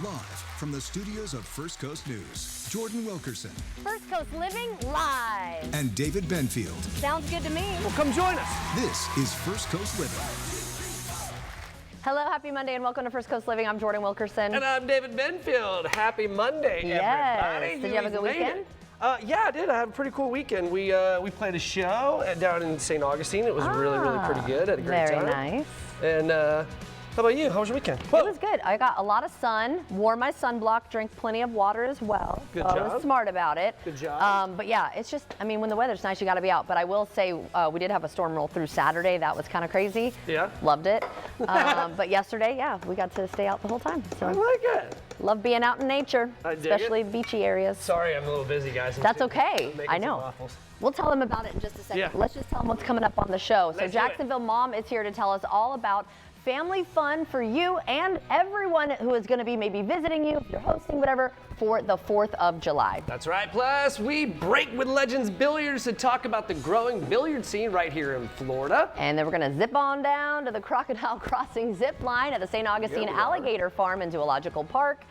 Live from the studios of First Coast News, Jordan Wilkerson First Coast Living live. and David Benfield. Sounds good to me. Well, come join us. This is First Coast Living. Hello, happy Monday, and welcome to First Coast Living. I'm Jordan Wilkerson. And I'm David Benfield. Happy Monday, Yes. everybody. Did you have a good We've made weekend? it. Yeah, I did. I had a pretty cool weekend. We played a show down in St. Augustine. It was really pretty good. Had a great Very time. nice. And how about you? How was your weekend? It was good. I got a lot of sun, wore my sunblock, drank plenty of water as well. Good I job. was smart about it. Good job. But yeah, it's just, I mean, when the weather's nice, you got to be out. But I will say, we did have a storm roll through Saturday. That was kind of crazy. Yeah. Loved it. But yesterday, yeah, we got to stay out the whole time. I So like it. love being out in nature, I dig especially beachy areas. Sorry, I'm a little busy, guys. That's okay. Making I some know. waffles. We'll tell them about it in just a second. Yeah. Let's just tell them what's coming up on the show. So Let's do it. Jacksonville Mom is here to tell us all about family fun for you and everyone who is going to be maybe visiting you, if you're hosting, whatever, for the 4th of July. That's right. Plus, we break with Legends Billiards to talk about the growing billiard scene right here in Florida. And then we're going to zip on down to the Crocodile Crossing zip line at the St. Augustine Yeah, we are. Alligator Farm in Zoological Park.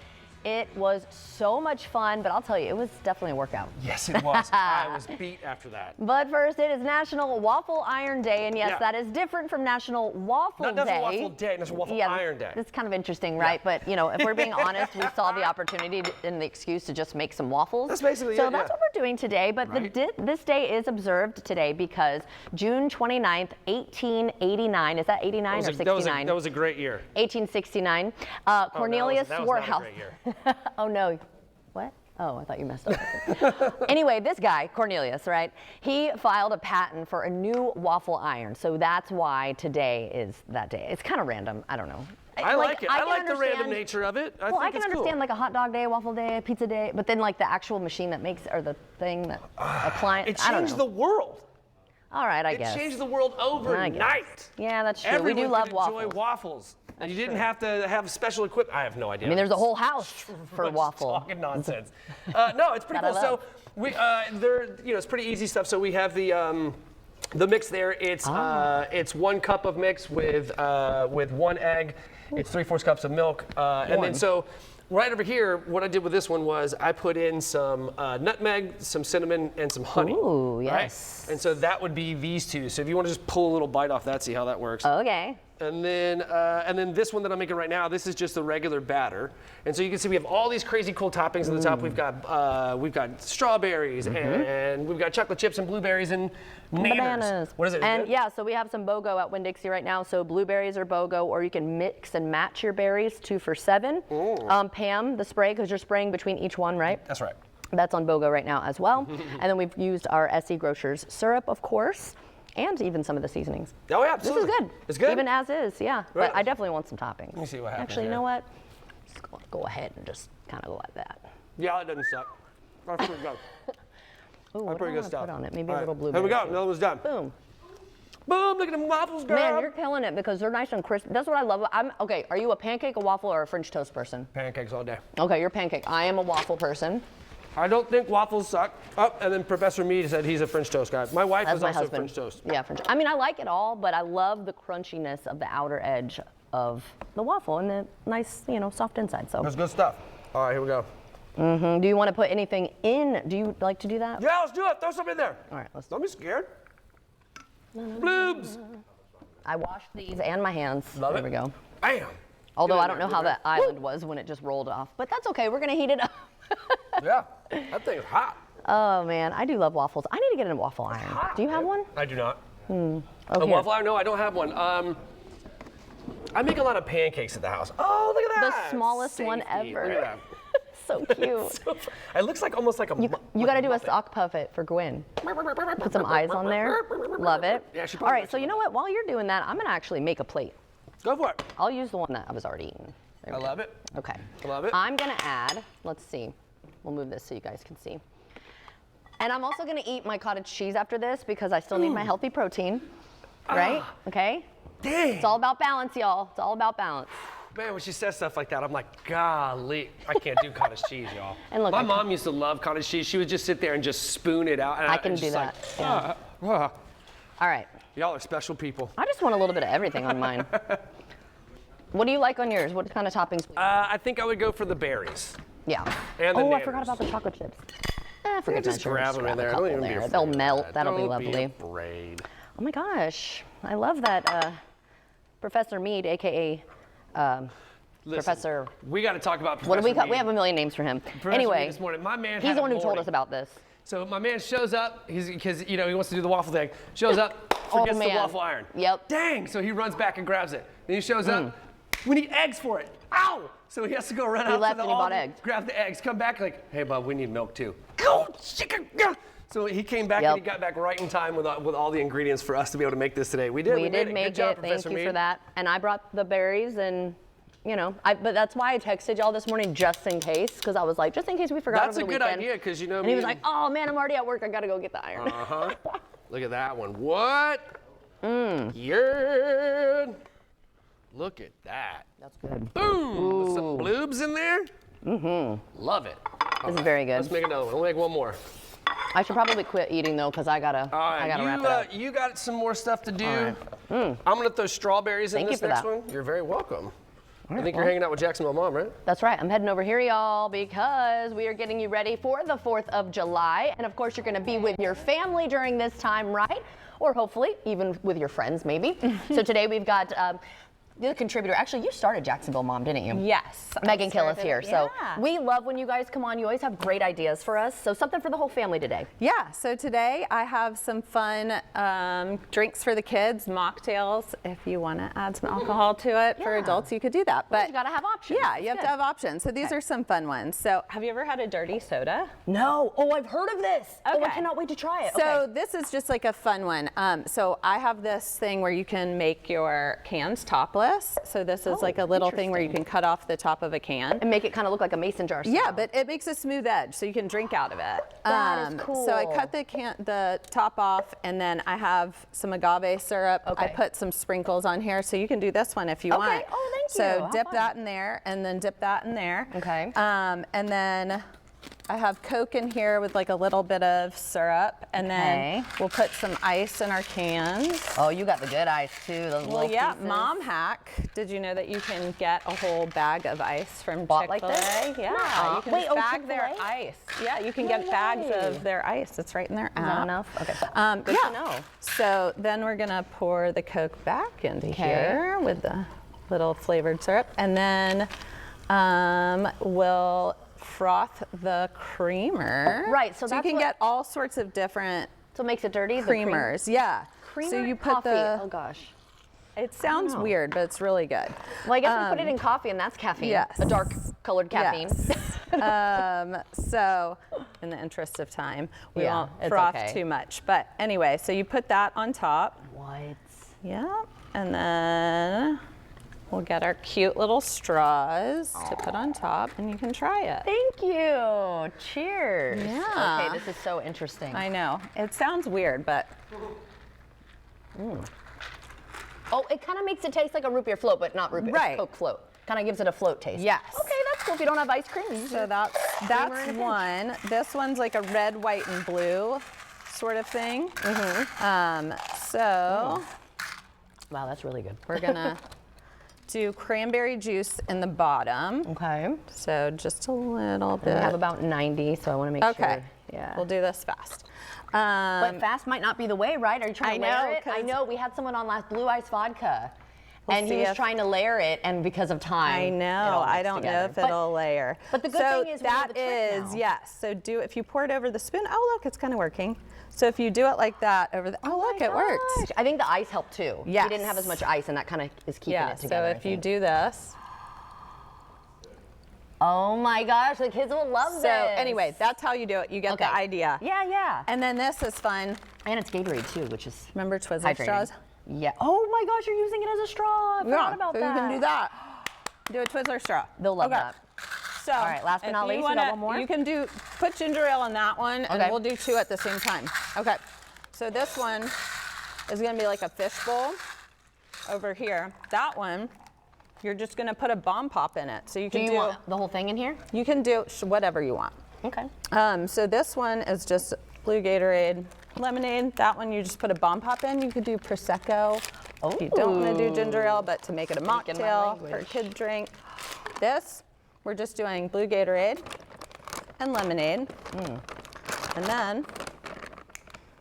It was so much fun, but I'll tell you, it was definitely a workout. Yes, it was. I was beat after that. But first, it is National Waffle Iron Day, and yes, Yeah. that is different from National Waffle Not Day. National Waffle Day, National Waffle Iron Day. It's kind of interesting, right? But you know, if we're being honest, we saw the opportunity and the excuse to just make some waffles. That's basically so it, that's yeah. what we're doing today. But Right. this day is observed today because June 29th, 1889. Is that 89 or 69? That was a great year. 1869. Cornelius that was not a Swarthouse. great year. Oh no. What? Oh, I thought you messed up. Anyway, this guy, Cornelius, right? He filed a patent for a new waffle iron. So that's why today is that day. It's kind of random. I don't know. I like it. I can like the random understand- nature of it. Well, I think can it's understand cool. like a hot dog day, a waffle day, a pizza day, but then like the actual machine that makes, or the thing that appliance. It I don't changed know. the world. All right, I It guess. changed the world I overnight. guess. Yeah, that's true. Everyone we do love could waffles. enjoy waffles. And you didn't true. have to have special equipment. I have no idea. I mean, there's a whole house for Bunch of waffle. Talking nonsense. No, it's pretty That I cool. So love. we, it's pretty easy stuff. So we have the mix there. It's it's 1 cup of mix with 1 egg. It's 3/4 cups of milk, and then so. Right over here, what I did with this one was I put in some nutmeg, some cinnamon, and some honey. Ooh, right? yes. And so that would be these two. So if you want to just pull a little bite off that, see how that works. Okay. And then this one that I'm making right now, this is just the regular batter. And so you can see we have all these crazy cool toppings on the top. We've got strawberries and we've got chocolate chips and blueberries and Bananas. What is it? And Good? yeah, so we have some BOGO at Winn-Dixie right now. So blueberries or BOGO, or you can mix and match your berries, 2 for $7. Pam, the spray, because you're spraying between each one, right? That's right. That's on BOGO right now as well. And then we've used our SE Grocers syrup, of course, and even some of the seasonings. Oh yeah, This absolutely. is good. It's good. Even as is, yeah. Right. But I definitely want some toppings. Let me see what happens Actually, you here. know what? Just go ahead and just kind of go like that. Yeah, it doesn't suck. That's pretty good. Ooh, what do Pretty I good wanna stuff. put on it? Maybe All a little right, blueberry. Here we go. too. Another one's done. Boom. Boom! Look at them waffles, girl. Man, you're killing it because they're nice and crisp. That's what I love. Okay, are you a pancake, a waffle, or a French toast person? Pancakes all day. Okay, you're pancake. I am a waffle person. I don't think waffles suck. Oh, and then Professor Mead said he's a French toast guy. My wife That's was my also husband. French toast. Yeah, French. I mean, I like it all, but I love the crunchiness of the outer edge of the waffle and the nice, soft inside. So, That's good stuff. All right, here we go. do you want to put anything in? Do you like to do that? Yeah, let's do it. Throw some in there. All right, let's. Don't be scared. Bloobs. I washed these and my hands. Love there it. we go. Bam. Although Get in I don't there, know how get that in there. island was when it just rolled off, but that's okay. We're gonna heat it up. Yeah, that thing's hot. Oh man, I do love waffles. I need to get a waffle iron. Hot, Do you have man. one? I do not. Oh, A here. waffle iron? No, I don't have one. I make a lot of pancakes at the house. Oh, look at that. The smallest one Safety. ever. Look at So cute. that. It looks like almost like a. You got to do a sock puppet for Gwen. Put some eyes on there. Love it. Yeah, she All probably right, makes so you know what? While you're doing that, I'm gonna actually make a plate. Go for it. I'll use the one that I was already eating. There I we go. love it. Okay. I love it. I'm gonna add. Let's see. We'll move this so you guys can see. And I'm also gonna eat my cottage cheese after this because I still need my healthy protein. Right? Okay. Dang. It's all about balance, y'all. It's all about balance. Man, when she says stuff like that, I'm like, golly, I can't do cottage cheese, y'all. And look, my I can- mom used to love cottage cheese. She would just sit there and just spoon it out. And I can and do just that. Like, Yeah. All right. Y'all are special people. I just want a little bit of everything on mine. What do you like on yours? What kind of toppings? I think I would go for the berries. Yeah. And the I nanners. forgot about the chocolate chips. For Yeah, good just measure, grab them in a there. couple Don't even be there. afraid They'll of melt. that. That'll be Don't lovely. afraid. Oh my gosh, I love that. Professor Mead, aka Listen, Professor. we got to talk about Professor What do we call? Mead. We have a million names for him. Professor Mead Anyway, this morning. My man he's had the a one who told morning. us about this. So my man shows up, because he wants to do the waffle thing. Shows up, Oh, forgets the man. waffle iron. Yep. Dang, so he runs back and grabs it. Then he shows up, we need eggs for it. Ow! So he has to go run out left to the and he bought Aldi, eggs. grab the eggs, come back like, hey Bob, we need milk too. Go, chicken, go. So he came back Yep. and he got back right in time with all the ingredients for us to be able to make this today. We did. We did made make Good job, it. Thank Professor you Mead. for that. And I brought the berries and. But that's why I texted y'all this morning just in case, because I was like, just in case we forgot That's over a the good weekend. idea, because you know And he was like, oh man, I'm already at work. I gotta go get the iron. Look at that one. What? Yeah. Look at that. That's good. Boom! With some bloobs in there. Love it. This is very good. Let's make another one. We'll make one more. I should probably quit eating though, because I gotta wrap it up. You got some more stuff to do. right. I'm gonna throw strawberries in Thank you this for next that. one. You're very welcome. I think well. you're hanging out with Jacksonville Mom, right? That's right. I'm heading over here, y'all, because we are getting you ready for the 4th of July. And of course, you're going to be with your family during this time, right? Or hopefully even with your friends, maybe. So today we've got the contributor. Actually, you started Jacksonville Mom, didn't you? Yes. Megan Killis here. So Yeah. we love when you guys come on. You always have great ideas for us. So something for the whole family today. Yeah, so today I have some fun drinks for the kids, mocktails. If you want to add some alcohol to it for Yeah. adults, you could do that. But But you got to have options. yeah, That's you have to good. have options. So these are some fun ones. So have you ever had a dirty soda? No. Oh, I've heard of this. Oh, I Okay. cannot wait to try it. So okay. this is just like a fun one. So I have this thing where you can make your cans topless. So this is Oh, like a little thing where you interesting. can cut off the top of a can. And make it kind of look like a mason jar. Yeah, style. but it makes a smooth edge, so you can drink out of it. That is So I cool. cut the top off, and then I have some agave syrup. I Okay. put some sprinkles on here, so you can do this one if you Okay. want. Oh, thank you. So How dip fun. that in there, and then dip that in there. Okay. And then I have Coke in here with like a little bit of syrup, and Okay. then we'll put some ice in our cans. Oh, you got the good ice too. Those Well, little yeah, pieces. mom hack. Did you know that you can get a whole bag of ice from Bought like Chick-fil-A? this? Yeah, Nuh-uh. you can Wait, just oh, bag their Chick-fil-A? ice. Yeah, you can No get bags way. of their ice. It's right in their Is that app. enough? Okay. Good to know. So then we're gonna pour the Coke back into Okay. here with the little flavored syrup, and then we'll froth the creamer. Right, so you that's can what- get all sorts of different So it makes it dirty. the cream- creamers. Yeah. Creamer, so you put coffee. the. Oh gosh. It sounds know. weird, but it's really good. Well, I guess we put it in coffee, and that's caffeine. yes. A dark colored caffeine. Yes. So, in the interest of time, we Yeah, won't it's froth okay. too much. But anyway, so you put that on top. What? Yeah. And then we'll get our cute little straws to put on top, and you can try it. Thank you. Cheers. Yeah. Okay, this is so interesting. I know. It sounds weird, but Oh, it kind of makes it taste like a root beer float, but not root beer. It's Right. Coke float. Kind of gives it a float taste. Yes. Okay, that's cool. If you don't have ice cream, you so can- that's in a pinch. one. This one's like a red, white, and blue sort of thing. So Wow, that's really good. we're gonna do cranberry juice in the bottom. Okay. So just a little We bit. have about 90, so I want to make Okay. sure. Yeah. We'll do this fast. But fast might not be the way, right? Are you trying to I layer know, it? I 'cause- know. We had someone on last, Blue Ice Vodka. We'll And he see was if- trying to layer it, and because of time, I it know. all I mixed don't know together. if But- it'll layer. but the good so thing is we know that the trick is now. yes. So do if you pour it over the spoon. Oh look, it's kind of working. So if you do it like that over the. Oh look, my it works. gosh. I think the ice helped too. We didn't have as Yes. much ice, and that kind of is keeping Yeah. it So together. I if you think. do this. Oh my gosh, the kids will love this. So anyway, that's how you do it. You get the idea. Yeah, yeah. And then this is fun. And it's Gatorade too, which is Remember Twizzler hydrating. straws? Yeah. Oh my gosh, you're using it as a straw. I forgot about so that. you can do that. Do a Twizzler straw. They'll love that. So, All right, last but if not you least, we got wanna- one more? You can put ginger ale in that one, Okay. and we'll do two at the same time. Okay. So this one is gonna be like a fishbowl over here. That one, you're just gonna put a bomb pop in it. So you Do can you do, want the whole thing in here? you can do whatever you want. Okay. So this one is just blue Gatorade lemonade. That one you just put a bomb pop in. You could do Prosecco If you don't want to do ginger ale, but to make it a Speaking my mocktail for a language. kid drink. This, we're just doing blue Gatorade and lemonade. And then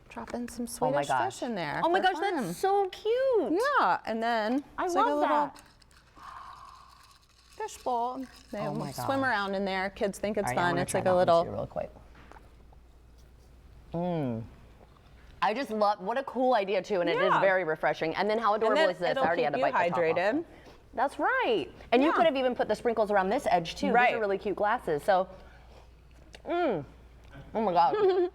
drop in some Oh my Swedish gosh. fish in there. Oh my for gosh, fun. that's so cute. Yeah, and then I it's like a love little that. fish bowl. They Oh my swim gosh. around in there. Kids think it's All right, I fun. wanna It's try like that a one little. too real quick. I just love, what a cool idea too, and it is Yeah. very refreshing. And then how And adorable then is this? I it'll already had keep to you bite the top off. hydrated. That's right. And you Yeah. could have even put the sprinkles around this edge too. These Right. are really cute glasses. So, oh my God.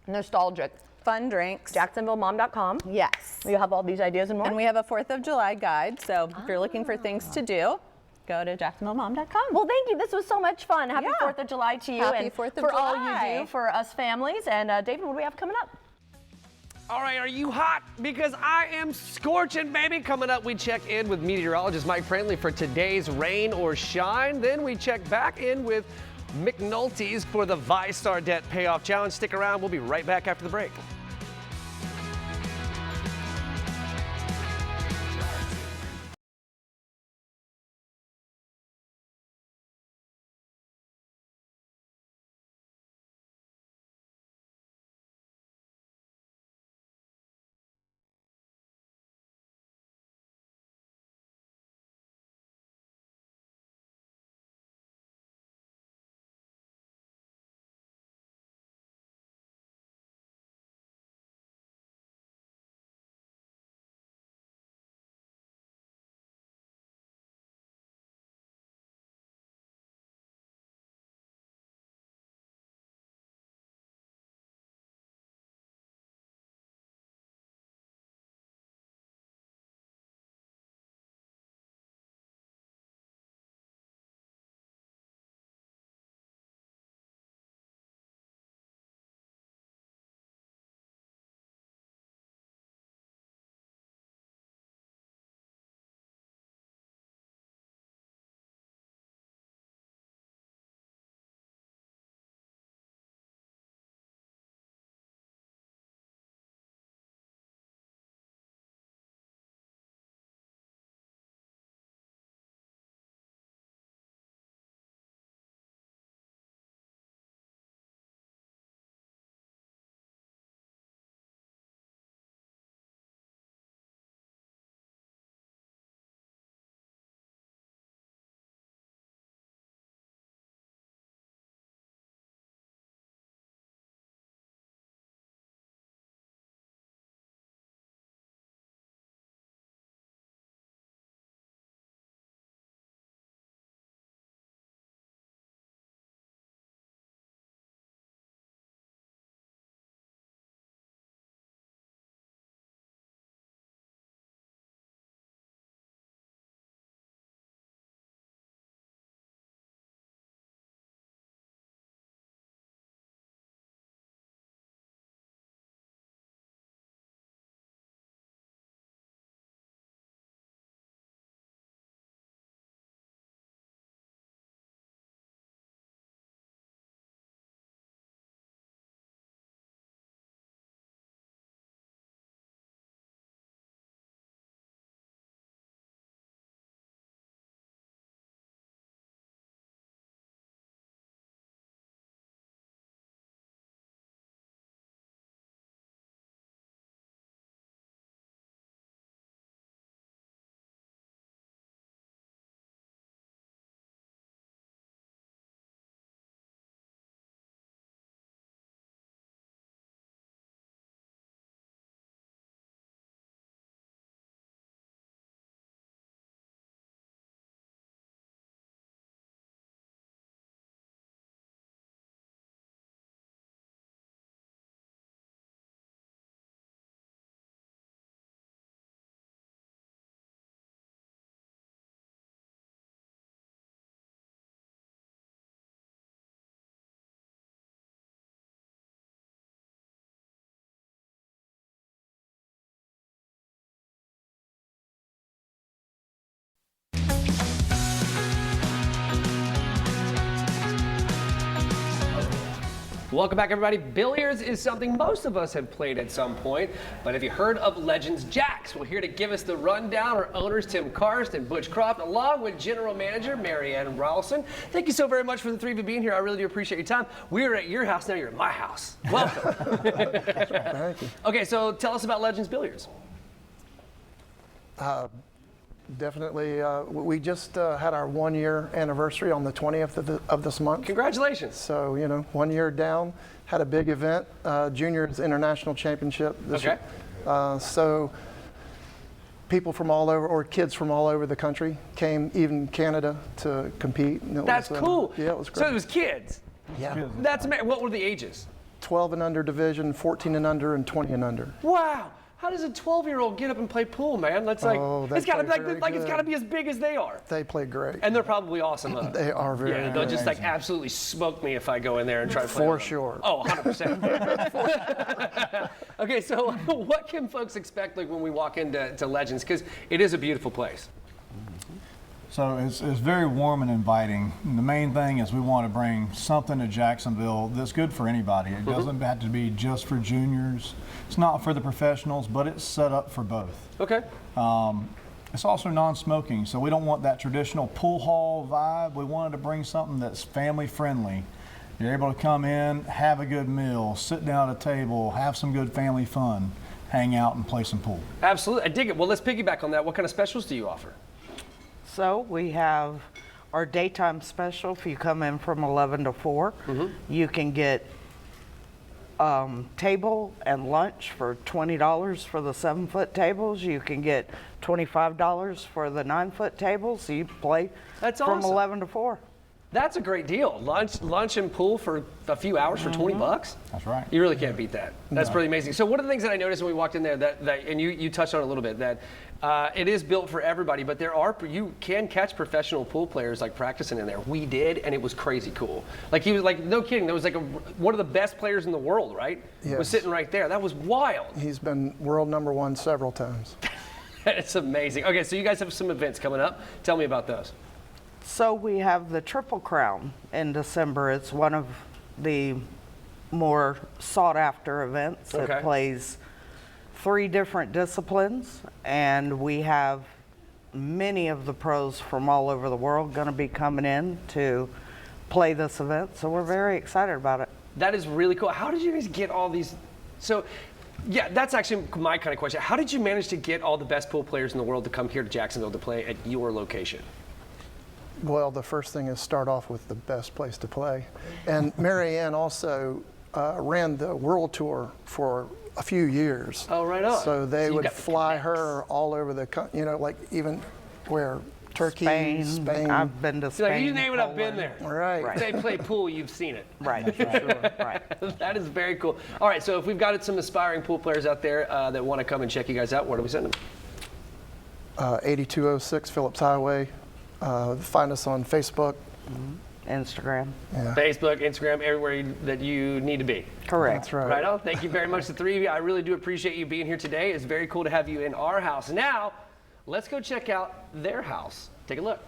Nostalgic. Fun drinks. JacksonvilleMom.com. Yes. You have all these ideas and more. And we have a 4th of July guide. So if you're looking for things to do, go to jacksonvillemom.com. Well, thank you. This was so much fun. Happy Yeah. 4th of July to you Happy and 4th of for all July. you do for us families. And David, what do we have coming up? All right, are you hot? Because I am scorching, baby. Coming up, we check in with meteorologist Mike Friendly for today's rain or shine. Then we check back in with McNulty's for the VyStar Debt Payoff Challenge. Stick around. We'll be right back after the break. Welcome back, everybody. Billiards is something most of us have played at some point, but have you heard of Legends Jacks? Well, here to give us the rundown are owners Tim Karst and Butch Croft, along with General Manager Marianne Rowlson. Thank you so very much for the three of you being here. I really do appreciate your time. We're at your house, now you're at my house. Welcome. Thank you. Okay, so tell us about Legends Billiards. Definitely. We just had our 1 year anniversary on the 20th of this month. Congratulations. So, 1 year down, had a big event, Juniors International Championship this year. So people from all over, or kids from all over the country came, even Canada, to compete. And That's cool. Yeah, it was great. So it was kids. Yeah. That's amazing. What were the ages? 12 and under division, 14 and under, and 20 and under. Wow. How does a 12-year-old get up and play pool, man? That's like, they it's got to play be very like it's got to good. be as big as they are. They play great. And they're probably awesome, huh? They are very Yeah, they'll good. just like absolutely smoke me if I go in there and try to play. For with them. sure. Oh, 100%. Okay, so what can folks expect like when we walk into Legends? Because it is a beautiful place. So it's very warm and inviting. And the main thing is we want to bring something to Jacksonville that's good for anybody. It doesn't have to be just for juniors. It's not for the professionals, but it's set up for both. Okay. It's also non-smoking, so we don't want that traditional pool hall vibe. We wanted to bring something that's family friendly. You're able to come in, have a good meal, sit down at a table, have some good family fun, hang out and play some pool. Absolutely. I dig it. Well, let's piggyback on that. What kind of specials do you offer? So we have our daytime special. If you come in from 11 to 4, you can get table and lunch for $20 for the 7-foot tables. You can get $25 for the 9-foot tables. You play That's from awesome. 11 to 4. That's a great deal. Lunch and pool for a few hours for $20. That's right. You really can't beat that. That's pretty amazing. So one of the things that I noticed when we walked in there, that and you touched on it a little bit, that it is built for everybody, but you can catch professional pool players like practicing in there. We did, and it was crazy cool. Like he was like, no kidding, there was like one of the best players in the world, right? Yes. Was sitting right there. That was wild. He's been world #1 several times. It's amazing. Okay, so you guys have some events coming up. Tell me about those. So we have the Triple Crown in December. It's one of the more sought after events. Okay. It plays 3 different disciplines, and we have many of the pros from all over the world going to be coming in to play this event. So we're very excited about it. That is really cool. How did you guys get all these? So, yeah, that's actually my kind of question. How did you manage to get all the best pool players in the world to come here to Jacksonville to play at your location? Well, the first thing is start off with the best place to play. And Marianne also ran the world tour for a few years. Oh, right on. So they So you would got the fly connects. her all over like even where Turkey, Spain. I've been to Spain. Like, you name it, I've been Poland. there. Right. Right. They play pool, you've seen it. Right. Right. That is very cool. All right, so if we've got some aspiring pool players out there that want to come and check you guys out, where do we send them? 8206 Phillips Highway. Find us on Facebook. Instagram. Yeah. Facebook, Instagram, everywhere that you need to be. Correct. That's right. Right on. Thank you very much, the three of you. I really do appreciate you being here today. It's very cool to have you in our house. Now, let's go check out their house. Take a look.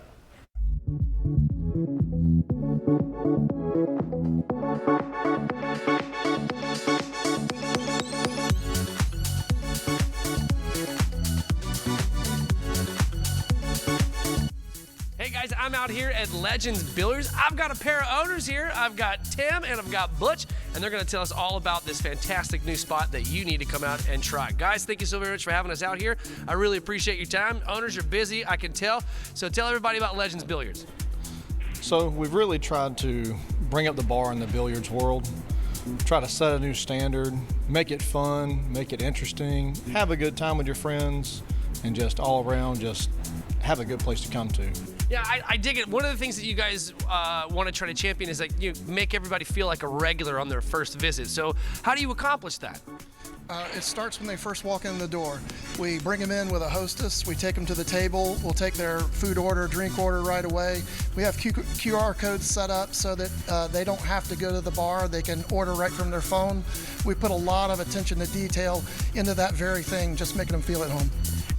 Hey guys, I'm out here at Legends Billiards. I've got a pair of owners here. I've got Tim and I've got Butch, and they're going to tell us all about this fantastic new spot that you need to come out and try. Guys, thank you so very much for having us out here. I really appreciate your time. Owners, you're busy, I can tell. So tell everybody about Legends Billiards. So we've really tried to bring up the bar in the billiards world, try to set a new standard, make it fun, make it interesting, have a good time with your friends, and just all around just have a good place to come to. Yeah, I dig it. One of the things that you guys want to try to champion is like you make everybody feel like a regular on their first visit. So how do you accomplish that? It starts when they first walk in the door. We bring them in with a hostess. We take them to the table. We'll take their food order, drink order right away. We have QR codes set up so that they don't have to go to the bar. They can order right from their phone. We put a lot of attention to detail into that very thing, just making them feel at home.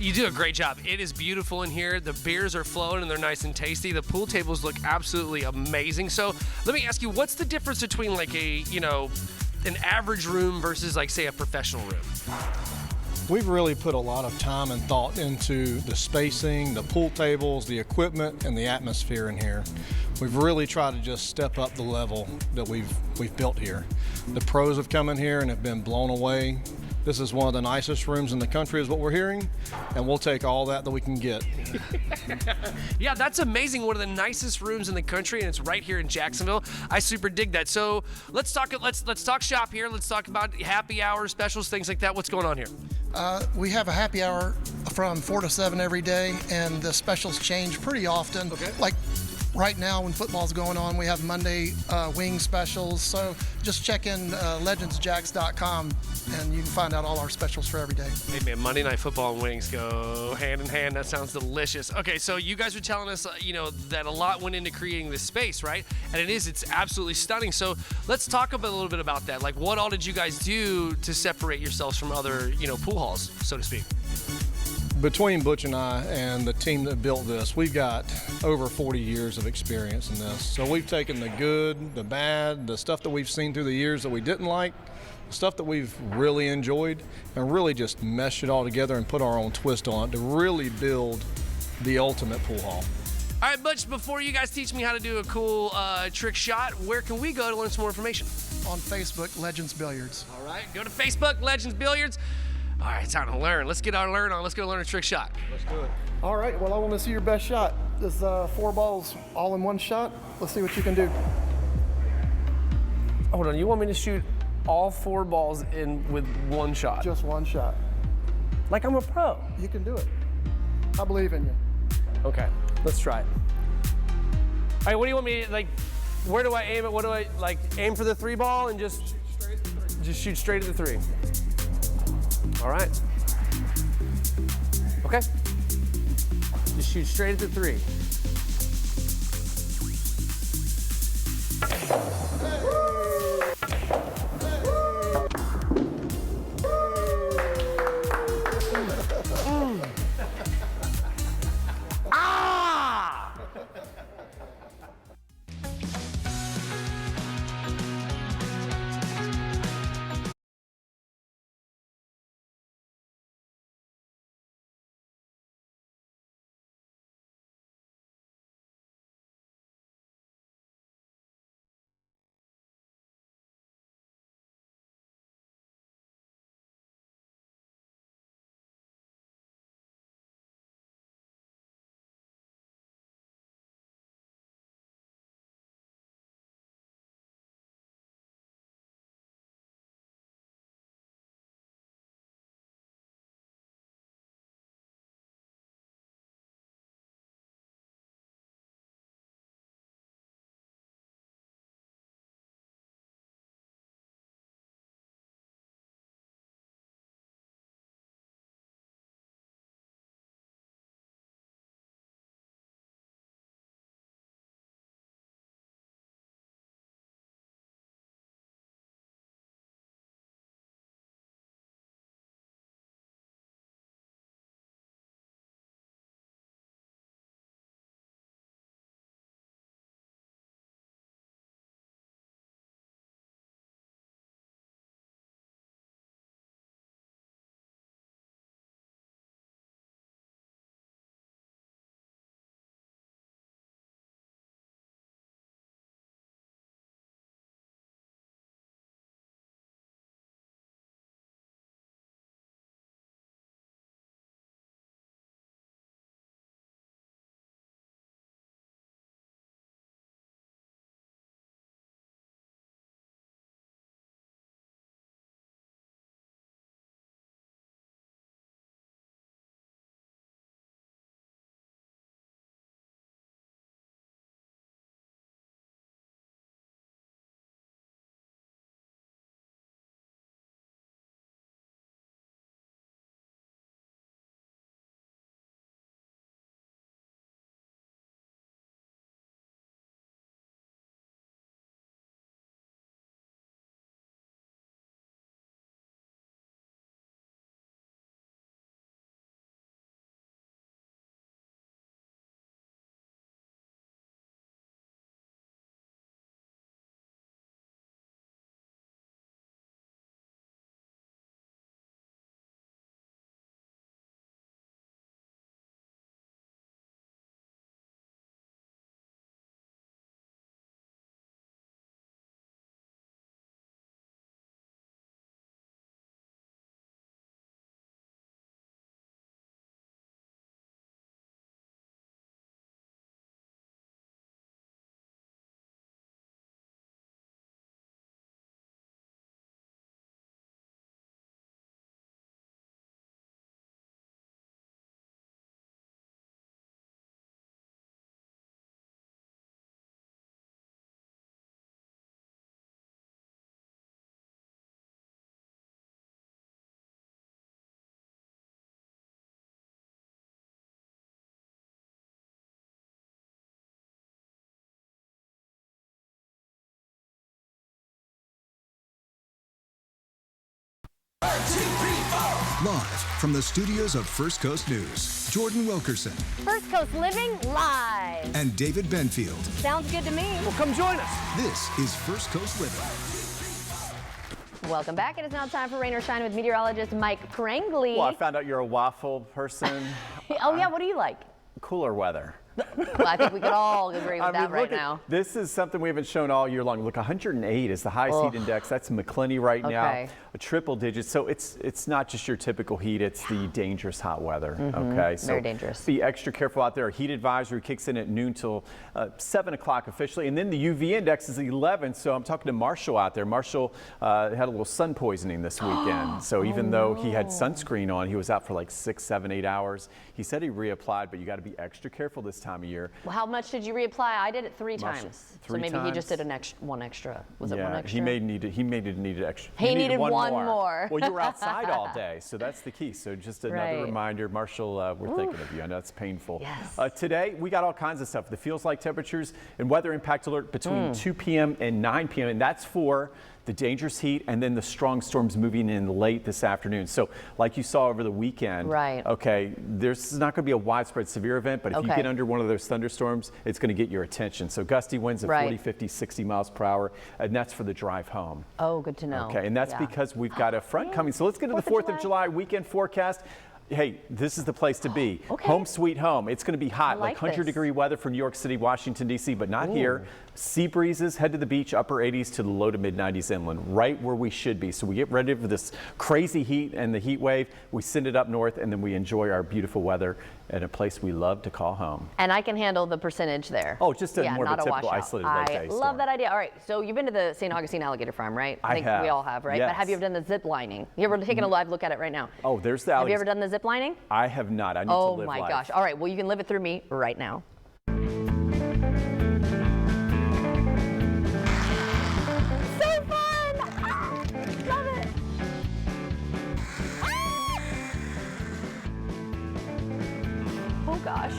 You do a great job. It is beautiful in here. The beers are flowing and they're nice and tasty. The pool tables look absolutely amazing. So let me ask you, what's the difference between like a, an average room versus like say a professional room? We've really put a lot of time and thought into the spacing, the pool tables, the equipment, and the atmosphere in here. We've really tried to just step up the level that we've built here. The pros have come in here and have been blown away. This is one of the nicest rooms in the country is what we're hearing, and we'll take all that we can get. Yeah, that's amazing. One of the nicest rooms in the country, and it's right here in Jacksonville. I super dig that. So let's talk shop here. Let's talk about happy hour specials, things like that. What's going on here? We have a happy hour from 4 to 7 every day, and the specials change pretty often. Okay. Like right now when football's going on, we have Monday wing specials. So just check in legendsjacks.com and you can find out all our specials for every day. Hey man, Monday Night Football and wings go hand in hand. That sounds delicious. Okay, so you guys are telling us, that a lot went into creating this space, right? And it's absolutely stunning. So let's talk a little bit about that. Like, what all did you guys do to separate yourselves from other, pool halls, so to speak? Between Butch and I and the team that built this, we've got over 40 years of experience in this. So we've taken the good, the bad, the stuff that we've seen through the years that we didn't like, the stuff that we've really enjoyed, and really just meshed it all together and put our own twist on it to really build the ultimate pool hall. All right, Butch, before you guys teach me how to do a cool trick shot, where can we go to learn some more information? On Facebook, Legends Billiards. All right, go to Facebook, Legends Billiards. All right, it's time to learn. Let's get our learn on. Let's go learn a trick shot. Let's do it. All right, well, I want to see your best shot. This 4 balls all in one shot. Let's see what you can do. Hold on, you want me to shoot all 4 balls in with one shot? Just one shot. Like I'm a pro. You can do it. I believe in you. Okay, let's try it. All right, what do you want me to, where do I aim it? What do I, aim for the 3 ball and just shoot straight at the 3? All right. Okay. Just shoot straight at the 3. Live from the studios of First Coast News, Jordan Wilkerson First Coast Living live. and David Benfield. Sounds good to me. Well, come join us. This is First Coast Living. Welcome back. It is now time for Rain or Shine with meteorologist Mike Prangley. Well, I found out you're a waffle person. Oh, yeah. What do you like? Cooler weather. Well, I think we could all agree with that right look now. This is something we haven't shown all year long. Look, 108 is the highest heat index. That's McClenny right now. Okay. A triple digit. So it's not just your typical heat. It's the dangerous hot weather. Okay. So Very dangerous. Be extra careful out there. A heat advisory kicks in at noon till 7 o'clock officially. And then the UV index is 11. So I'm talking to Marshall out there. Marshall had a little sun poisoning this weekend. So even though he had sunscreen on, he was out for like 6, 7, 8 hours. He said he reapplied, but you got to be extra careful this time of year. Well, how much did you reapply? I did it 3 Marshall, times. 3 so maybe he just times? did one extra. Was it Yeah, one extra? he may need extra. He needed one more. more. Well, you were outside all day, so that's the key. So just another Right. reminder, Marshall, we're thinking of you. I know it's painful. Yes. Today, we got all kinds of stuff. The feels like temperatures and weather impact alert between 2 p.m. and 9 p.m. And that's for the dangerous heat and then the strong storms moving in late this afternoon. So like you saw over the weekend, Right. okay, there's not going to be a widespread severe event, but if you Okay. get under one of those thunderstorms, it's going to get your attention. So gusty winds of Right. 40, 50, 60 miles per hour, and that's for the drive home. Oh, good to know. Okay, and that's Yeah. because we've got a front coming. So let's get to the 4th of July weekend forecast. Hey, this is the place to be. Okay. Home sweet home. It's going to be hot, like 100-degree weather for New York City, Washington, D.C., but not here. Sea breezes, head to the beach, upper 80s to the low to mid 90s inland, right where we should be. So we get ready for this crazy heat and the heat wave. We send it up north, and then we enjoy our beautiful weather at a place we love to call home. And I can handle the percentage there. Oh, just a more of a not typical washout. isolated low I day love storm. that idea. All right, so you've been to the St. Augustine Alligator Farm, right? I think have. we all have, right? But have you Yes. ever done the zip lining? You ever taken a live look at it right now? Oh, there's the Have you alligators. ever done the zip lining? I have not. I need to Oh live my life. gosh. All right, well, you can live it through me right now. So fun! Ah, love it! Ah! Oh gosh.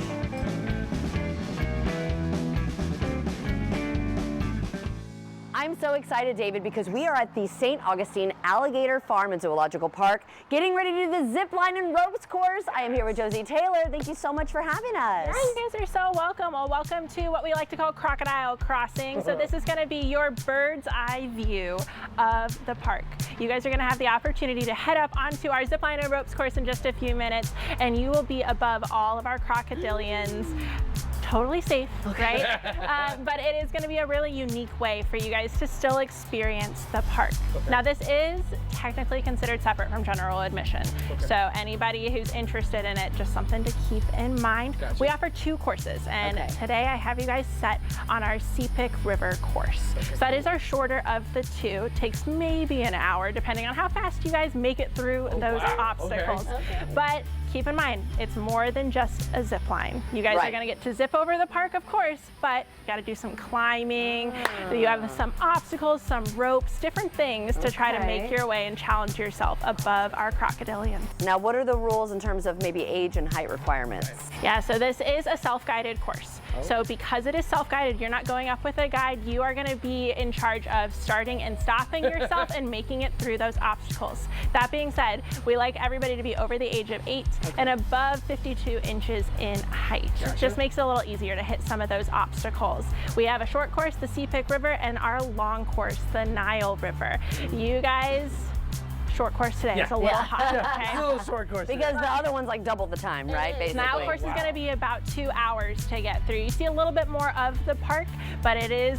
I'm so excited, David, because we are at the St. Augustine Alligator Farm and Zoological Park, getting ready to do the zip line and ropes course. I am here with Josie Taylor. Thank you so much for having us. Yeah, you guys are so welcome. Well, welcome to what we like to call Crocodile Crossing. So this is going to be your bird's eye view of the park. You guys are going to have the opportunity to head up onto our zip line and ropes course in just a few minutes, and you will be above all of our crocodilians. Totally safe, right? But it is going to be a really unique way for you guys to still experience the park. Now, this is technically considered separate from general admission. So anybody who's interested in it, just something to keep in mind. We offer 2 courses, and today I have you guys set on our Seapick River course. So that is our shorter of the 2. It takes maybe an hour, depending on how fast you guys make it through those obstacles. But keep in mind, it's more than just a zip line. You guys are going to get to zip over the park, of course, but you got to do some climbing. You have some obstacles, some ropes, different things to try to make your way and challenge yourself above our crocodilians. Now, what are the rules in terms of maybe age and height requirements? Yeah, so this is a self-guided course. So because it is self-guided, you're not going up with a guide. You are going to be in charge of starting and stopping yourself and making it through those obstacles. That being said, we like everybody to be over the age of 8 and above 52 inches in height. Just makes it a little easier to hit some of those obstacles. We have a short course, the Seapick River, and our long course, the Nile River. You guys, short course today. It's a little hot, okay? It's a little short course. Because the other one's like double the time, right? Basically. Nile course is going to be about 2 hours to get through. You see a little bit more of the park, but it is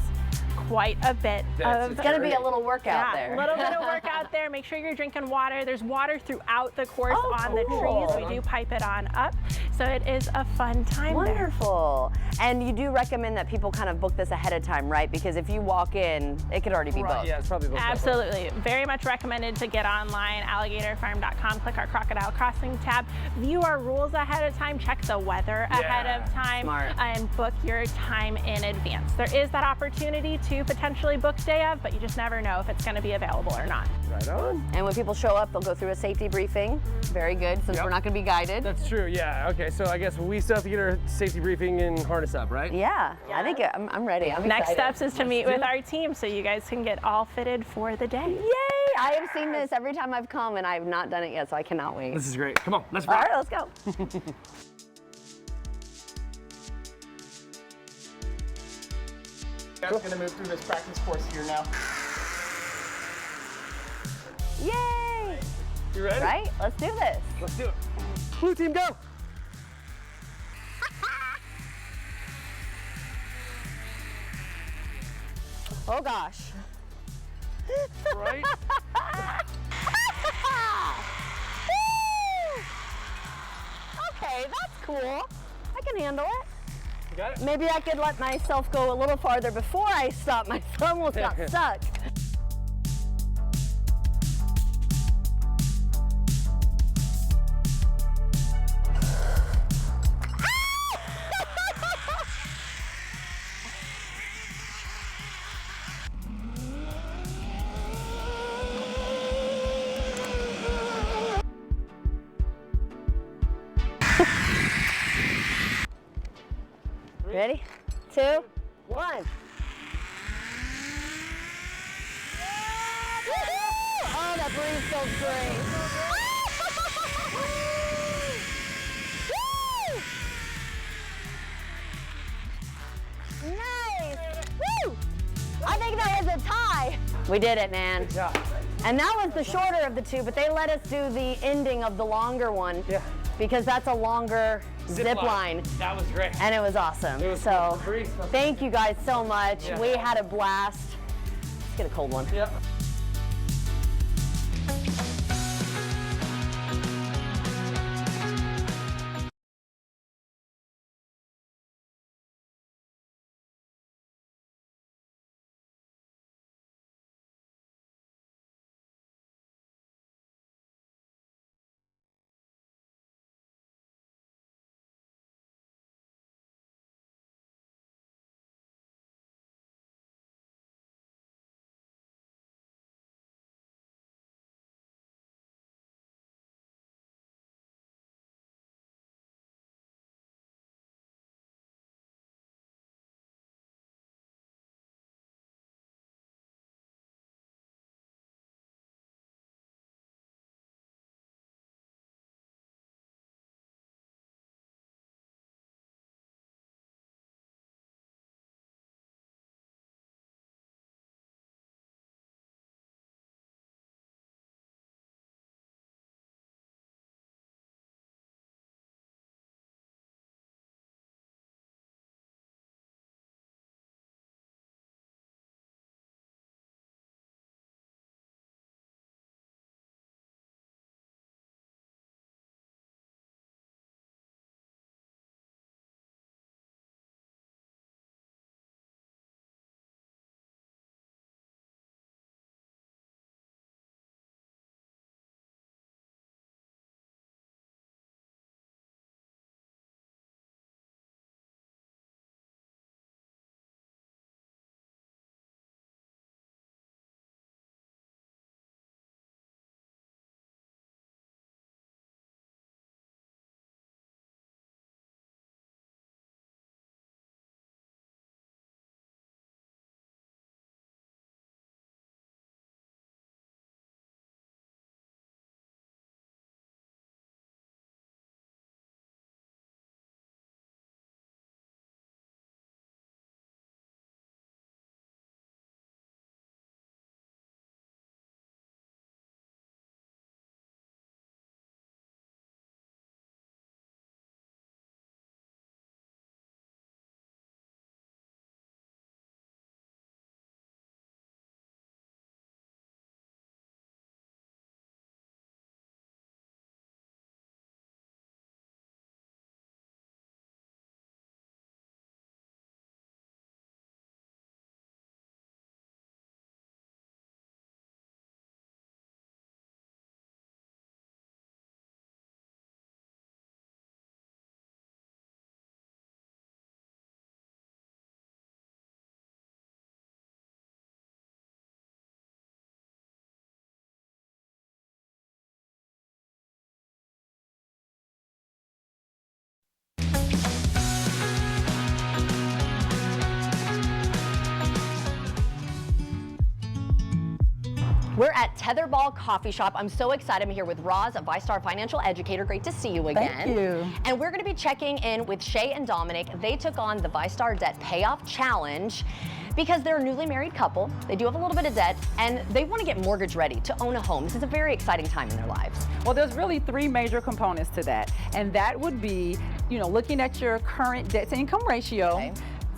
quite a bit of... It's going to be a little workout there. A little bit of work out there. Make sure you're drinking water. There's water throughout the course on the trees. We do pipe it on up. So it is a fun time there. Wonderful. And you do recommend that people kind of book this ahead of time, right? Because if you walk in, it could already be booked. Yeah, it's probably booked. Absolutely. Very much recommended to get online, alligatorfarm.com, click our Crocodile Crossing tab, view our rules ahead of time, check the weather ahead of time, and book your time in advance. There is that opportunity to potentially book day of, but you just never know if it's going to be available or not. Right on. And when people show up, they'll go through a safety briefing. Very good, since we're not going to be guided. That's true, yeah. Okay, so I guess we still have to get our safety briefing and harness up, right? Yeah, I think I'm ready. I'm Next excited. steps is to meet with our team so you guys can get all fitted for the day. Yay! I have seen this every time I've come, and I have not done it yet, so I cannot wait. This is great. Come on, let's All rock. right, let's go. Guys are gonna move through this practice course here now. Yay! You ready? Right? Let's do this. Let's do it. Blue team, go. Oh gosh. Right? Okay, that's cool. I can handle it. You got it? Maybe I could let myself go a little farther before I stop. My thumb almost got stuck. Ready? 2, 1. Oh, that breeze feels great. Nice. Woo! I think that was a tie. We did it, man. Good job. And that was the shorter of the two, but they let us do the ending of the longer one. Yeah. Because that's a longer zip line. That was great. And it was awesome. It was so great. thank you guys so much. Yeah. We had a blast. Let's get a cold one. Yep. We're at Tetherball Coffee Shop. I'm so excited. I'm here with Roz, a VyStar financial educator. Great to see you again. Thank you. And we're going to be checking in with Shay and Dominic. They took on the VyStar Debt Payoff Challenge because they're a newly married couple. They do have a little bit of debt, and they want to get mortgage ready to own a home. This is a very exciting time in their lives. Well, there's really three major components to that, and that would be, looking at your current debt-to-income ratio,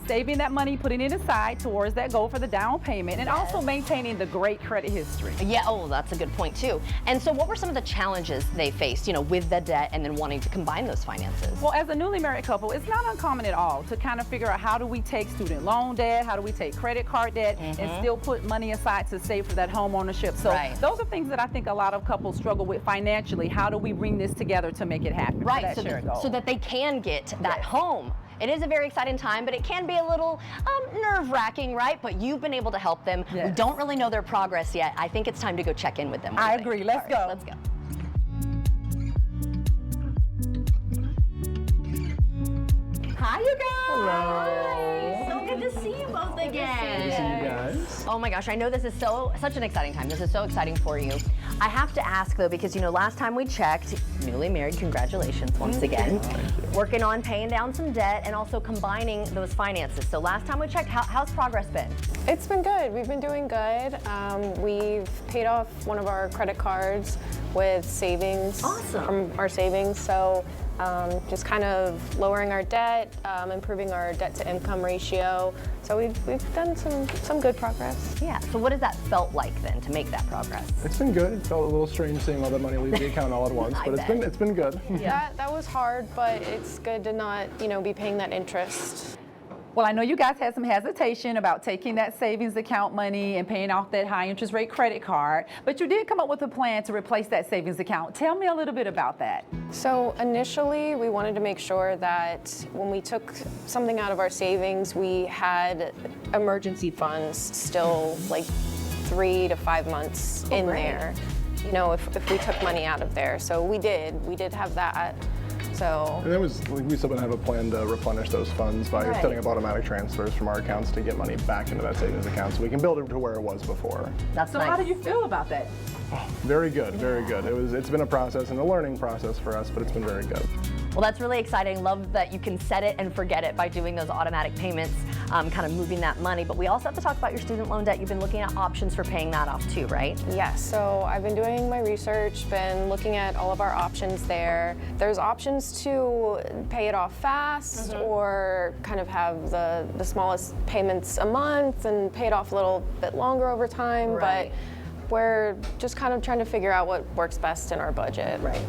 saving that money, putting it aside towards that goal for the down payment, and also maintaining the great credit history. Yeah, that's a good point too. And so what were some of the challenges they faced, with the debt and then wanting to combine those finances? Well, as a newly married couple, it's not uncommon at all to kind of figure out how do we take student loan debt, how do we take credit card debt, and still put money aside to save for that home ownership. So those are things that I think a lot of couples struggle with financially. How do we bring this together to make it happen? Right, so that they can get that home. It is a very exciting time, but it can be a little nerve-wracking, right? But you've been able to help them. Yes. We don't really know their progress yet. I think it's time to go check in with them. I agree. Let's go. Let's go. Hi, you guys. Hello. So good to see you both again. Good to see you guys. Oh my gosh, I know this is such an exciting time. This is so exciting for you. I have to ask though, because last time we checked, newly married, congratulations once again. Working on paying down some debt and also combining those finances. So last time we checked, how's progress been? It's been good. We've been doing good. We've paid off one of our credit cards with savings from our savings. So just kind of lowering our debt, improving our debt to income ratio. So we've done some good progress. Yeah, so what has that felt like then to make that progress? It's been good. It felt a little strange seeing all that money leave the account all at once, but it's been good. Yeah, that was hard, but it's good to not, be paying that interest. Well, I know you guys had some hesitation about taking that savings account money and paying off that high interest rate credit card, but you did come up with a plan to replace that savings account. Tell me a little bit about that. So initially, we wanted to make sure that when we took something out of our savings, we had emergency funds still like 3 to 5 months in there, if we took money out of there. So we did have that. So. And we still have a plan to replenish those funds by setting up automatic transfers from our accounts to get money back into that savings account so we can build it to where it was before. So how do you feel about that? Oh, very good, very good. It's been a process and a learning process for us, but it's been very good. Well, that's really exciting. Love that you can set it and forget it by doing those automatic payments, kind of moving that money. But we also have to talk about your student loan debt. You've been looking at options for paying that off too, right? Yes, so I've been doing my research, been looking at all of our options there. There's options to pay it off fast or kind of have the smallest payments a month and pay it off a little bit longer over time. But we're just kind of trying to figure out what works best in our budget. Right.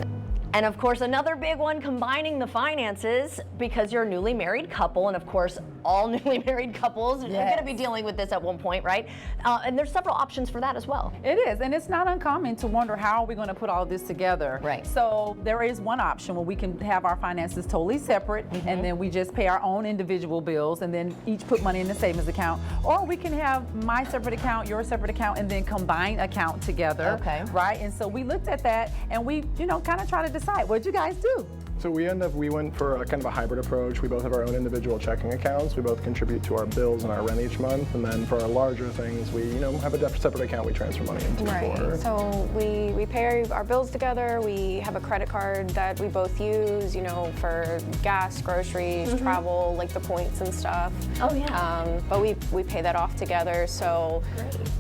And of course, another big one, combining the finances, because you're a newly married couple, and of course, all newly married couples are going to be dealing with this at one point, right? And there's several options for that as well. It is, and it's not uncommon to wonder how are we going to put all this together. Right. So there is one option where we can have our finances totally separate, and then we just pay our own individual bills, and then each put money in the savings account. Or we can have my separate account, your separate account, and then combine account together. Okay. Right. And so we looked at that, and we, kind of try to decide. What'd you guys do? So we went for a kind of a hybrid approach. We both have our own individual checking accounts. We both contribute to our bills and our rent each month. And then for our larger things, we, have a separate account we transfer money into. Right. So we pay our bills together. We have a credit card that we both use, for gas, groceries, travel, like the points and stuff. Oh yeah. But we pay that off together. So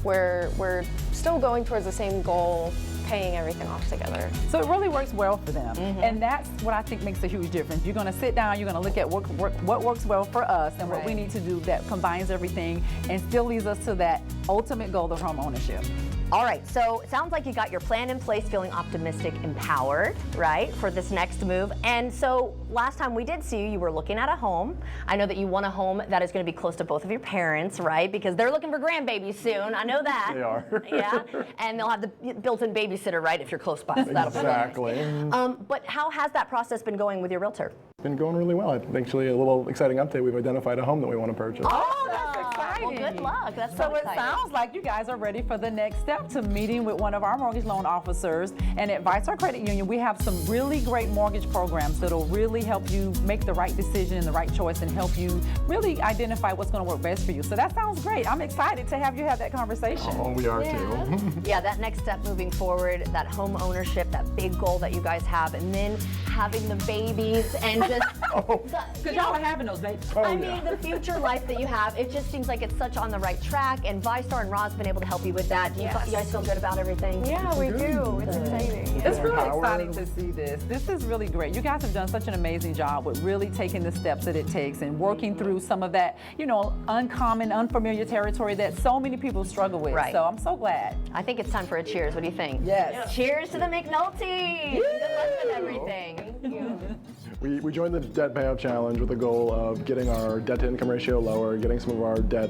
we're still going towards the same goal, paying everything off together. So it really works well for them. And that's what I think makes a huge difference. You're going to sit down, you're going to look at what works well for us and what we need to do that combines everything and still leads us to that ultimate goal of home ownership. All right, so it sounds like you got your plan in place, feeling optimistic, empowered, right, for this next move. And so last time we did see you, you were looking at a home. I know that you want a home that is going to be close to both of your parents, right, because they're looking for grandbabies soon. I know that. They are. Yeah, and they'll have the built-in babysitter, right, if you're close by. So Exactly. But how has that process been going with your realtor? It's been going really well. Actually, a little exciting update. We've identified a home that we want to purchase. Oh, that's exciting. Well, seeing good you. luck. That's so so it exciting. sounds like you guys are ready for the next step to meeting with one of our mortgage loan officers. And at VyStar Credit Union, we have some really great mortgage programs that'll really help you make the right decision and the right choice and help you really identify what's going to work best for you. So that sounds great. I'm excited to have you have that conversation. Oh, we are too. Yeah, that next step moving forward, that home ownership, that big goal that you guys have, and then having the babies and just Because y'all are having those babies. I mean, the future life that you have, it just seems like it's such on the right track, and VyStar and Roz have been able to help you with that. You guys feel good about everything? Yeah, we do. It's exciting. It's really exciting to see this. This is really great. You guys have done such an amazing job with really taking the steps that it takes and working through some of that, you know, uncommon, unfamiliar territory that so many people struggle with. Right. So I'm so glad. I think it's time for a cheers. What do you think? Yes. Cheers to the McNulty. Good luck with everything. We joined the Debt Payoff Challenge with the goal of getting our debt-to-income ratio lower, getting some of our debt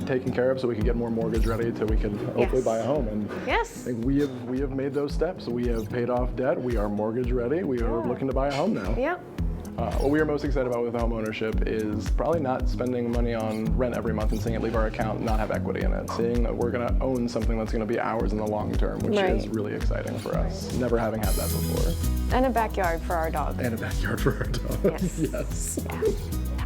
taken care of so we can get more mortgage ready so we can hopefully buy a home. And I think we have made those steps. We have paid off debt. We are mortgage ready. We are looking to buy a home now. Yep. What we are most excited about with home ownership is probably not spending money on rent every month and seeing it leave our account and not have equity in it. Seeing that we're going to own something that's going to be ours in the long term, which is really exciting for us. Never having had that before. And a backyard for our dog. And a backyard for our dog. Yes.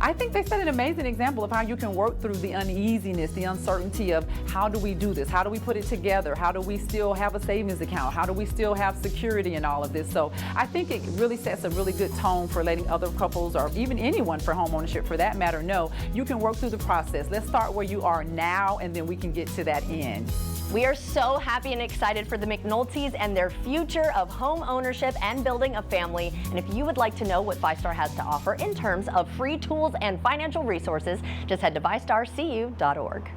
I think they set an amazing example of how you can work through the uneasiness, the uncertainty of how do we do this? How do we put it together? How do we still have a savings account? How do we still have security in all of this? So I think it really sets a really good tone for letting other couples or even anyone for home ownership for that matter know you can work through the process. Let's start where you are now and then we can get to that end. We are so happy and excited for the McNultys and their future of home ownership and building a family. And if you would like to know what VyStar has to offer in terms of free tools and financial resources, just head to VyStarCU.org.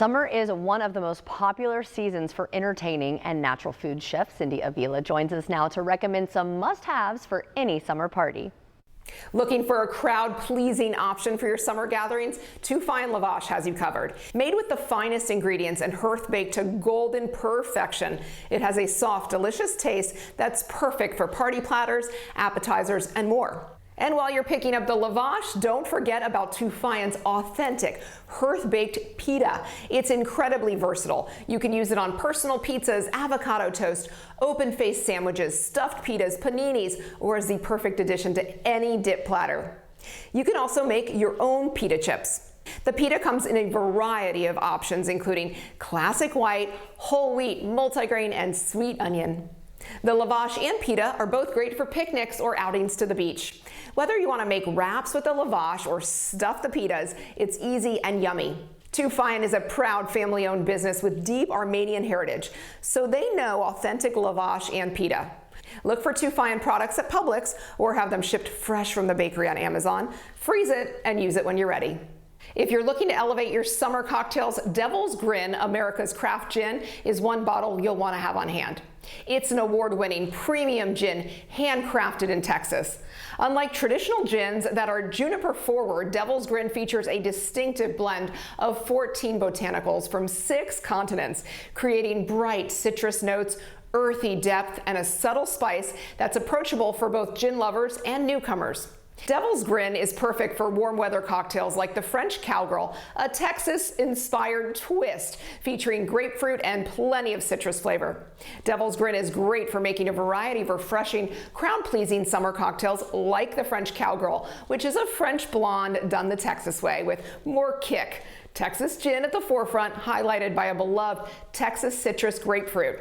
Summer is one of the most popular seasons for entertaining, and natural food chef Cindy Avila joins us now to recommend some must-haves for any summer party. Looking for a crowd-pleasing option for your summer gatherings? Too Fine Lavash has you covered. Made with the finest ingredients and hearth-baked to golden perfection, it has a soft, delicious taste that's perfect for party platters, appetizers, and more. And while you're picking up the lavash, don't forget about Too Fine's authentic hearth-baked pita. It's incredibly versatile. You can use it on personal pizzas, avocado toast, open-faced sandwiches, stuffed pitas, paninis, or as the perfect addition to any dip platter. You can also make your own pita chips. The pita comes in a variety of options, including classic white, whole wheat, multigrain, and sweet onion. The lavash and pita are both great for picnics or outings to the beach. Whether you want to make wraps with the lavash or stuff the pitas, it's easy and yummy. Too Fine is a proud family-owned business with deep Armenian heritage, so they know authentic lavash and pita. Look for Too Fine products at Publix or have them shipped fresh from the bakery on Amazon. Freeze it and use it when you're ready. If you're looking to elevate your summer cocktails, Devil's Grin, America's craft gin, is one bottle you'll want to have on hand. It's an award-winning premium gin handcrafted in Texas. Unlike traditional gins that are juniper forward, Devil's Grin features a distinctive blend of 14 botanicals from 6 continents, creating bright citrus notes, earthy depth, and a subtle spice that's approachable for both gin lovers and newcomers. Devil's Grin is perfect for warm weather cocktails like the French Cowgirl, a Texas-inspired twist featuring grapefruit and plenty of citrus flavor. Devil's Grin is great for making a variety of refreshing, crowd-pleasing summer cocktails like the French Cowgirl, which is a French blonde done the Texas way with more kick. Texas gin at the forefront, highlighted by a beloved Texas citrus grapefruit.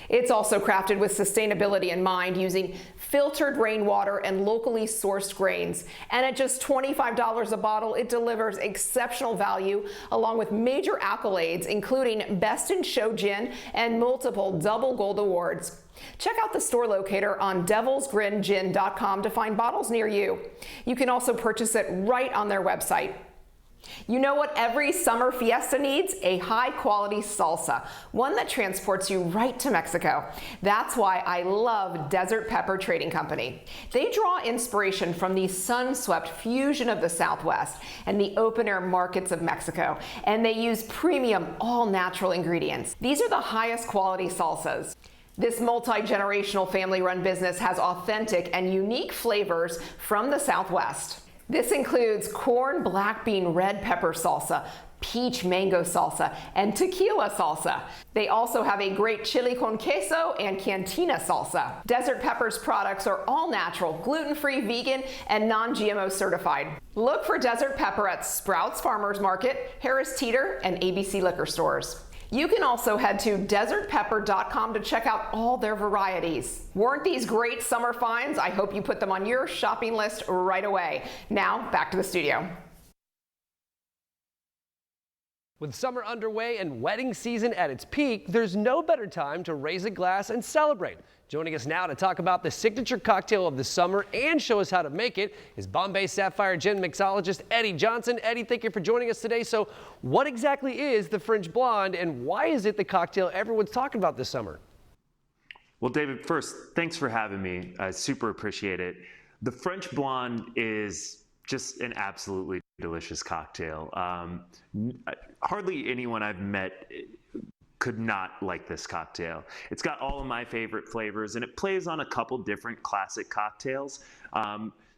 It's also crafted with sustainability in mind, using filtered rainwater and locally sourced grains. And at just $25 a bottle, it delivers exceptional value along with major accolades, including Best in Show Gin and multiple double gold awards. Check out the store locator on devilsgringin.com to find bottles near you. You can also purchase it right on their website. You know what every summer fiesta needs? A high-quality salsa, one that transports you right to Mexico. That's why I love Desert Pepper Trading Company. They draw inspiration from the sun-swept fusion of the Southwest and the open-air markets of Mexico, and they use premium, all-natural ingredients. These are the highest quality salsas. This multi-generational family-run business has authentic and unique flavors from the Southwest. This includes corn black bean red pepper salsa, peach mango salsa, and tequila salsa. They also have a great chili con queso and cantina salsa. Desert Pepper's products are all natural, gluten-free, vegan, and non-GMO certified. Look for Desert Pepper at Sprouts Farmers Market, Harris Teeter, and ABC liquor stores. You can also head to desertpepper.com to check out all their varieties. Weren't these great summer finds? I hope you put them on your shopping list right away. Now, back to the studio. With summer underway and wedding season at its peak, there's no better time to raise a glass and celebrate. Joining us now to talk about the signature cocktail of the summer and show us how to make it is Bombay Sapphire Gin mixologist Eddie Johnson. Eddie, thank you for joining us today. So what exactly is the French Blonde, and why is it the cocktail everyone's talking about this summer? Well, David, first, thanks for having me. I super appreciate it. The French Blonde is just an absolutely delicious cocktail. Hardly anyone I've met could not like this cocktail. It's got all of my favorite flavors, and it plays on a couple different classic cocktails.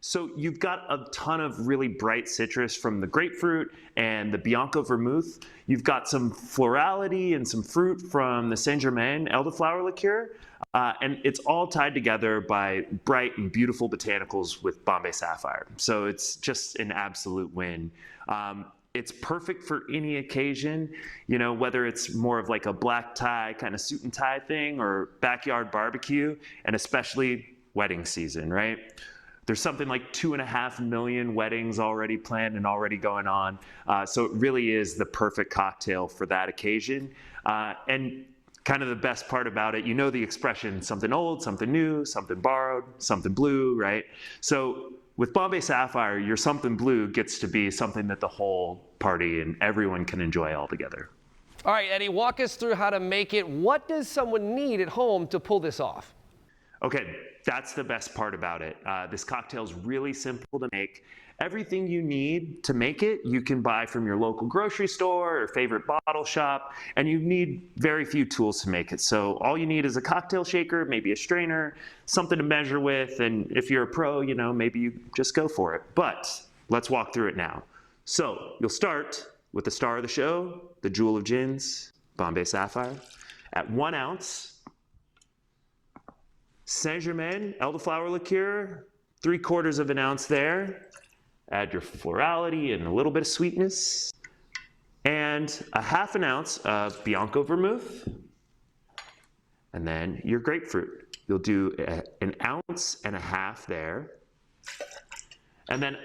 So you've got a ton of really bright citrus from the grapefruit and the Bianco vermouth. You've got some florality and some fruit from the Saint-Germain elderflower liqueur. And it's all tied together by bright and beautiful botanicals with Bombay Sapphire. So it's just an absolute win. It's perfect for any occasion, you know, whether it's more of like a black tie kind of suit and tie thing or backyard barbecue, and especially wedding season, right? There's something like 2.5 million weddings already planned and already going on. So it really is the perfect cocktail for that occasion. And kind of the best part about it, you know the expression, something old, something new, something borrowed, something blue, right? So with Bombay Sapphire, your something blue gets to be something that the whole party and everyone can enjoy all together. All right, Eddie, walk us through how to make it. What does someone need at home to pull this off? Okay, that's the best part about it. This cocktail is really simple to make. Everything you need to make it, you can buy from your local grocery store or favorite bottle shop, and you need very few tools to make it. So all you need is a cocktail shaker, maybe a strainer, something to measure with, and if you're a pro, you know, maybe you just go for it. But let's walk through it now. So you'll start with the star of the show, the Jewel of Gins, Bombay Sapphire, at 1 ounce. Saint-Germain elderflower liqueur, 3/4 of an ounce there. Add your florality and a little bit of sweetness. And a 1/2 ounce of Bianco vermouth. And then your grapefruit. You'll do 1.5 ounces there. And then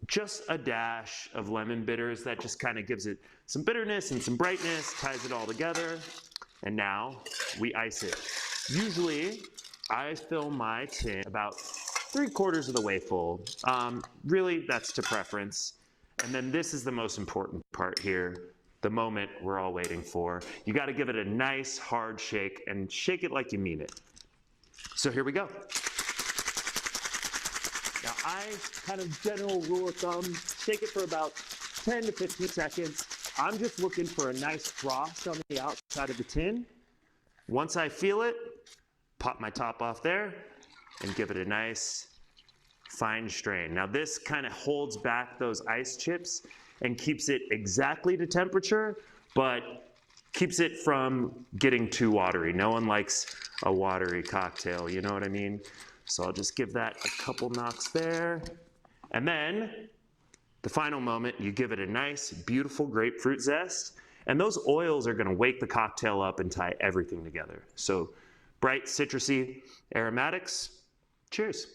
just a dash of lemon bitters that just kind of gives it some bitterness and some brightness, ties it all together. And now we ice it. Usually I fill my tin about 3/4 of the way full. Really, that's to preference. And then this is the most important part here, the moment we're all waiting for. You got to give it a nice hard shake and shake it like you mean it. So here we go. Now I kind of general rule of thumb, shake it for about 10 to 15 seconds. I'm just looking for a nice frost on the outside of the tin. Once I feel it, pop my top off there and give it a nice fine strain. Now this kind of holds back those ice chips and keeps it exactly to temperature, but keeps it from getting too watery. No one likes a watery cocktail, you know what I mean? So I'll just give that a couple knocks there. And then the final moment, you give it a nice, beautiful grapefruit zest, and those oils are gonna wake the cocktail up and tie everything together. So bright, citrusy aromatics. Cheers.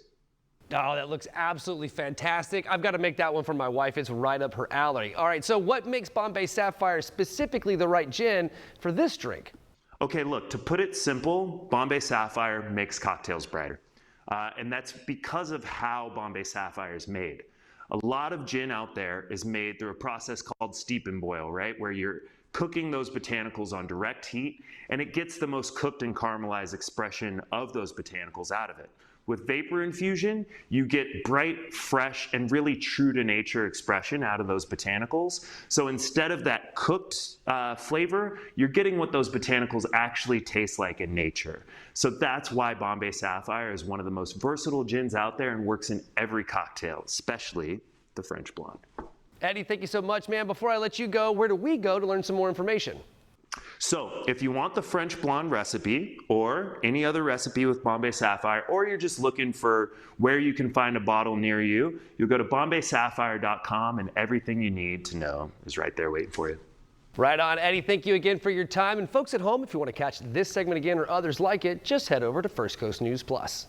Oh, that looks absolutely fantastic. I've got to make that one for my wife. It's right up her alley. All right, so what makes Bombay Sapphire specifically the right gin for this drink? Okay, look, to put it simple, Bombay Sapphire makes cocktails brighter. And that's because of how Bombay Sapphire is made. A lot of gin out there is made through a process called steep and boil, right? Where you're cooking those botanicals on direct heat, and it gets the most cooked and caramelized expression of those botanicals out of it. With vapor infusion, you get bright, fresh, and really true to nature expression out of those botanicals. So instead of that cooked flavor, you're getting what those botanicals actually taste like in nature. So that's why Bombay Sapphire is one of the most versatile gins out there and works in every cocktail, especially the French Blonde. Eddie, thank you so much, man. Before I let you go, where do we go to learn some more information? So if you want the French Blonde recipe or any other recipe with Bombay Sapphire, or you're just looking for where you can find a bottle near you, you'll go to bombaysapphire.com and everything you need to know is right there waiting for you. Right on, Eddie. Thank you again for your time. And folks at home, if you want to catch this segment again or others like it, just head over to First Coast News Plus.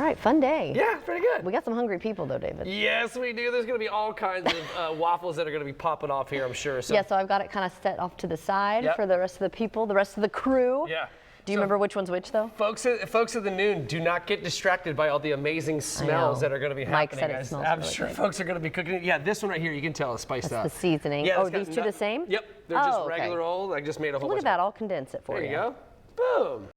right, fun day. Yeah, pretty good. We got some hungry people though, David. Yes, we do. There's going to be all kinds of waffles that are going to be popping off here, I'm sure. So. Yeah, so I've got it kind of set off to the side Yep. for the rest of the people, the rest of the crew. Yeah. Do you remember which one's which though? Folks of the noon, do not get distracted by all the amazing smells that are going to be Mike happening, said it guys. smells I'm really sure good. folks are going to be cooking it. Yeah, this one right here, you can tell it's spiced up. That's the seasoning. Yeah, Oh, it's got these two the same? Yep, they're just Oh, okay. regular old. I just made a whole Look bunch at of that, I'll condense it for There you. you go. Boom.